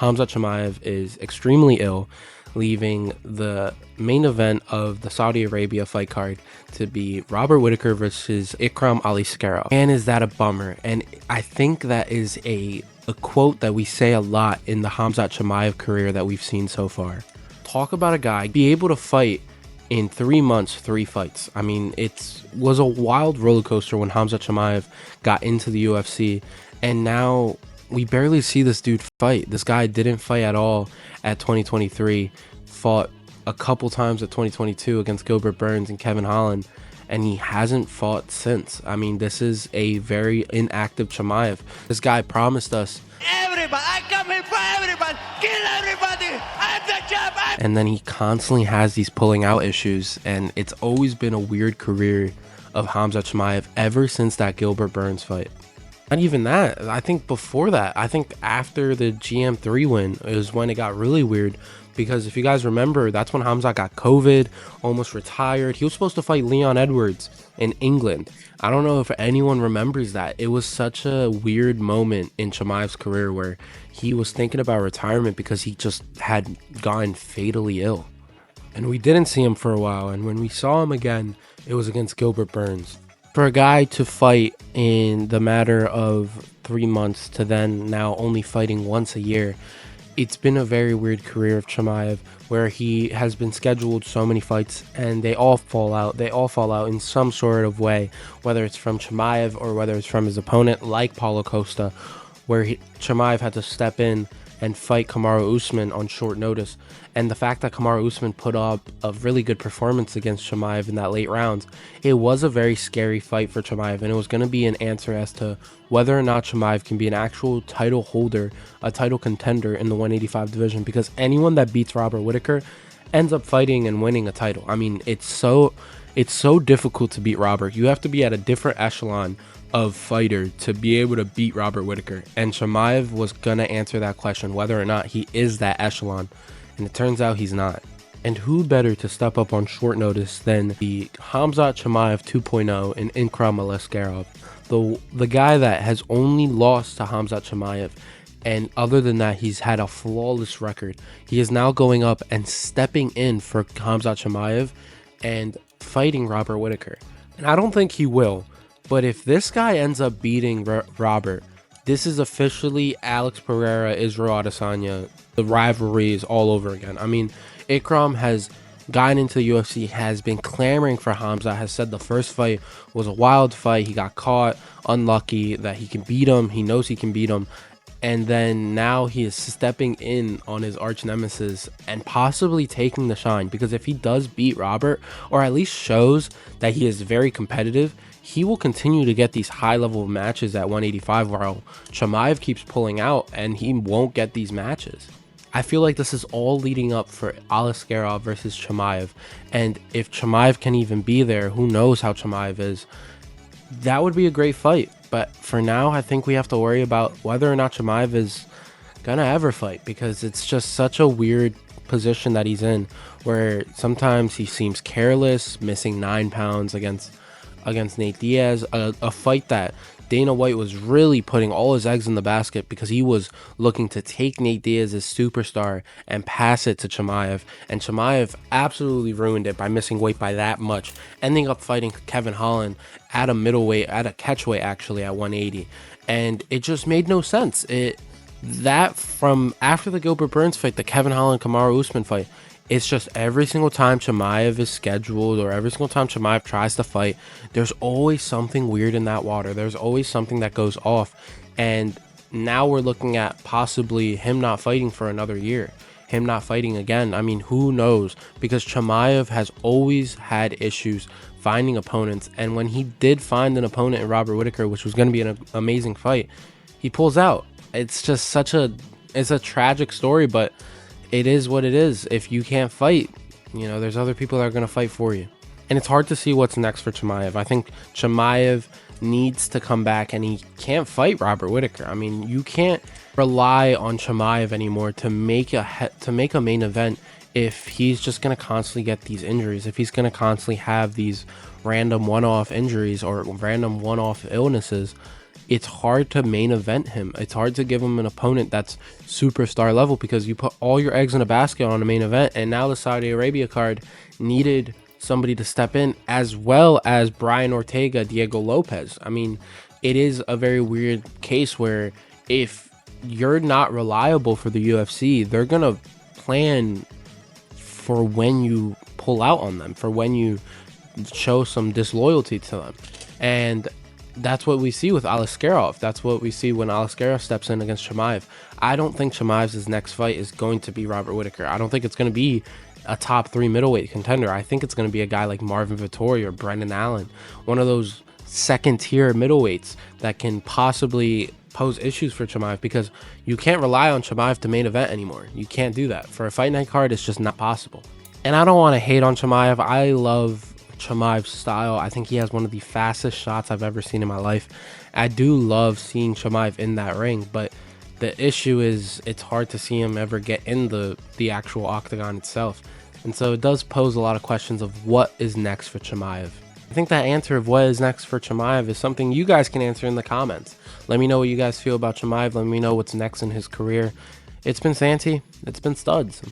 Khamzat Chimaev is extremely ill, leaving the main event of the Saudi Arabia fight card to be Robert Whittaker versus Ikram Aliskerov. And is that a bummer? And I think that is a quote that we say a lot in the Khamzat Chimaev career that we've seen so far. Talk about a guy be able to fight in 3 months, 3 fights. I mean, it was a wild roller coaster when Khamzat Chimaev got into the UFC, and now we barely see this dude fight. This guy didn't fight at all at 2023, fought a couple times at 2022 against Gilbert Burns and Kevin Holland, and he hasn't fought since. I mean, this is a very inactive Chimaev. This guy promised us, everybody, I come here for everybody, kill everybody, I'm the champ. And then he constantly has these pulling out issues, and it's always been a weird career of Khamzat Chimaev ever since that Gilbert Burns fight. Not even that. I think before that, I think after the GM3 win is when it got really weird, because if you guys remember, that's when Khamzat got COVID, almost retired. He was supposed to fight Leon Edwards in England. I don't know if anyone remembers that. It was such a weird moment in Chimaev's career where he was thinking about retirement because he just had gotten fatally ill. And we didn't see him for a while, and when we saw him again, it was against Gilbert Burns. For a guy to fight in the matter of 3 months to then now only fighting once a year, it's been a very weird career of Chimaev, where he has been scheduled so many fights and they all fall out. They all fall out in some sort of way, whether it's from Chimaev or whether it's from his opponent like Paulo Costa, where Chimaev had to step in and fight Kamaru Usman on short notice. And the fact that Kamaru Usman put up a really good performance against Chimaev in that late rounds, it was a very scary fight for Chimaev, and it was going to be an answer as to whether or not Chimaev can be an actual title holder, a title contender in the 185 division, because anyone that beats Robert Whittaker ends up fighting and winning a title. I mean, it's so difficult to beat Robert. You have to be at a different echelon of fighter to be able to beat Robert Whittaker, and Chimaev was gonna answer that question, whether or not he is that echelon, and it turns out he's not. And who better to step up on short notice than the Khamzat Chimaev 2.0 and Ikram Aliskerov, the guy that has only lost to Khamzat Chimaev, and other than that, he's had a flawless record. He is now going up and stepping in for Khamzat Chimaev and fighting Robert Whittaker. And I don't think he will. But if this guy ends up beating Robert, this is officially Alex Pereira, Israel Adesanya. The rivalry is all over again. I mean, Ikram has gotten into the UFC, has been clamoring for Khamzat, has said the first fight was a wild fight. He got caught, unlucky, that he can beat him. He knows he can beat him. And then now he is stepping in on his arch nemesis and possibly taking the shine. Because if he does beat Robert, or at least shows that he is very competitive, he will continue to get these high level matches at 185, while Chimaev keeps pulling out and he won't get these matches. I feel like this is all leading up for Aliskerov versus Chimaev. And if Chimaev can even be there, who knows how Chimaev is. That would be a great fight. But for now, I think we have to worry about whether or not Chimaev is gonna ever fight, because it's just such a weird position that he's in, where sometimes he seems careless, missing 9 pounds against Nate Diaz, a fight that Dana White was really putting all his eggs in the basket, because he was looking to take Nate Diaz's superstar and pass it to Chimaev, and Chimaev absolutely ruined it by missing weight by that much, ending up fighting Kevin Holland at a middleweight, at a catchweight actually, at 180, and it just made no sense. That from after the Gilbert Burns fight, the Kevin Holland Kamaru Usman fight, it's just every single time Chimaev is scheduled, or every single time Chimaev tries to fight, there's always something weird in that water. There's always something that goes off. And now we're looking at possibly him not fighting for another year. Him not fighting again. I mean, who knows? Because Chimaev has always had issues finding opponents. And when he did find an opponent in Robert Whittaker, which was going to be an amazing fight, he pulls out. It's just it's a tragic story, but it is what it is. If you can't fight, there's other people that are going to fight for you. And it's hard to see what's next for Chimaev. I think Chimaev needs to come back, and he can't fight Robert Whittaker. I mean, you can't rely on Chimaev anymore to make a main event if he's just going to constantly get these injuries, if he's going to constantly have these random one-off injuries or random one-off illnesses. it's hard to main event him. It's hard to give him an opponent that's superstar level, because you put all your eggs in a basket on a main event, and now the Saudi Arabia card needed somebody to step in, as well as Brian Ortega, Diego Lopez. I mean, it is a very weird case where if you're not reliable for the UFC, they're gonna plan for when you pull out on them, for when you show some disloyalty to them. And that's what we see with Alaskarov. That's what we see when Alaskarov steps in against Chimaev. I don't think Chimaev's next fight is going to be Robert Whittaker. I don't think it's going to be a top 3 middleweight contender. I think it's going to be a guy like Marvin Vettori or Brendan Allen, one of those second-tier middleweights that can possibly pose issues for Chimaev, because you can't rely on Chimaev to main event anymore. You can't do that. For a fight night card, it's just not possible. And I don't want to hate on Chimaev. I love Chimaev's style. I think he has one of the fastest shots I've ever seen in my life. I do love seeing Chimaev in that ring, but the issue is it's hard to see him ever get in the actual octagon itself. And so it does pose a lot of questions of what is next for Chimaev. I think that answer of what is next for Chimaev is something you guys can answer in the comments. Let me know what you guys feel about Chimaev. Let me know what's next in his career. It's been Santi. It's been Studs.